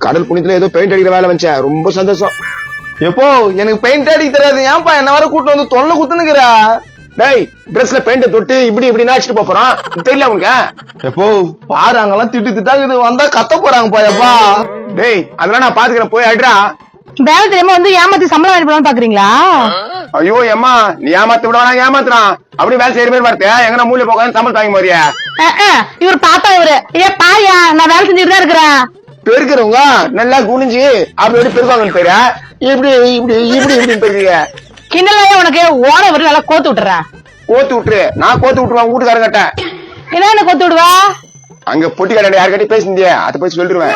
கடல் புண்ணியத்துல ஏதோ பெயிண்ட் அடிக்கிற வேலை வந்துச்சேன், ரொம்ப சந்தோஷம். எப்போ எனக்கு பெயிண்ட் அடிக்க தெரியாது, ஏன்பா என்ன வர கூட்டு வந்து தொல்லை குத்துனுக்குறா? டேய், ட்ரெஸ்ல பெயிண்ட் தொட்டு இப்படி இப்படி அடிச்சுட்டு போறான், தெரியல உனக்கு? எப்போ பாரு அங்கெல்லாம் திட்டா இது வந்தா கத்த போறாங்கப்பா. எப்பா டேய், அதெல்லாம் நான் பாத்துக்கிறேன், போய் அடிடா. வேலை தெரியாம வந்து ஏமாத்தி சம்பளம் வாங்கி போலான்னு பாக்குறீங்களா? ஐயோ அம்மா, நீ ஏமாத்த விட வேணா, ஏமாத்துறான். அப்படி வேலை செய்யற மாதிரி பார்த்தேன், எங்கன்னா மூலையில போகாது சம்பளம் வாங்கி போறியா? இவர் பாப்பா இவரு. ஏ பாயா, நான் வேலை செஞ்சுட்டு தான் இருக்கிறேன். பெருக்கிறவங்க நல்லா குனிஞ்சு அப்படி எப்படி பெருக்காங்கன்னு பேரு, இப்படி இப்படி இப்படி இப்படின்னு பெருக்கீங்க. கிண்டலையே உனக்கு. ஓன இவரு நல்லா கோத்து விட்டுறேன். கோத்து விட்டுரு, நான் கோத்து விட்டுருவேன் வீட்டுக்காரங்கிட்ட. என்ன கோத்து விடுவா? அங்க பொட்டி கடை யாருக்கிட்ட பேசிந்தியே, அதை போய் சொல்லிடுவேன்.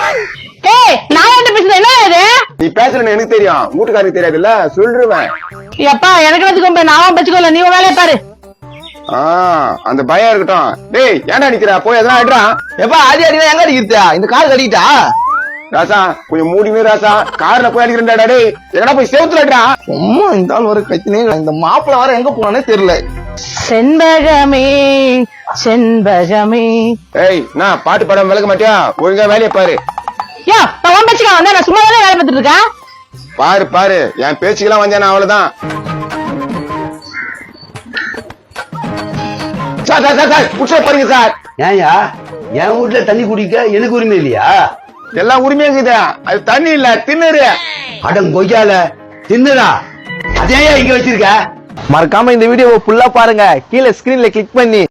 ஏய், நான் என்ன பேசுறேன்? என்ன இது? நீ பேசுறேன்னு எனக்கு தெரியும், வீட்டுக்காரருக்கு தெரியாதுல்ல, சொல்லிடுவேன். எப்பா எனக்கு வச்சுக்கோ, நான் வச்சுக்கோல, நீ வேலையை பாரு. அந்த பயம் இருக்கட்டும். டேய், ஏன்டா அடிக்கிற, போய் எதனா அடிறான். எப்பா ஆதி அடினா எங்க அடிக்கிறா? இந்த கால் கடிக்கிட்டா? ராசா கொஞ்சம் மூடினு ராசா, கார்ல போய் அடிக்கிறேன்டா. டேய், எங்கடா போய் செவுத்துல அடிறான். சும்மா இந்த ஆள் வர கத்தினே, இந்த மாப்பிள்ள வர எங்க போனானே தெரியல. செண்பகமே செண்பகமே. ஏய், நான் பாட்டு படம் விளக்க மாட்டியா, ஒழுங்கா வேலையை பாரு. யா, நான் உன் பேச்சுக்கா வந்தேன், நான் சும்மா தானே வேலை பார்த்துட்டு இருக்கேன். பாரு பாரு, என் பேச்சுக்கெல்லாம் வந்தேன் அவ்வளவுதான். சார் சார் சார் சார், புடிச்ச பாருங்க சார். ஏன்யா என் வீட்டுல தண்ணி குடிக்க எனக்கு உரிமை இல்லையா? எல்லாம் உரிமையா இருக்குது, அது தண்ணி இல்ல திண்ணறு. அடம் கொய்யால தின்னுடா, அதே இங்க வச்சிருக்க. மறக்காம இந்த வீடியோவை ஃபுல்லா பாருங்க, கீழே ஸ்கிரீன்ல கிளிக் பண்ணி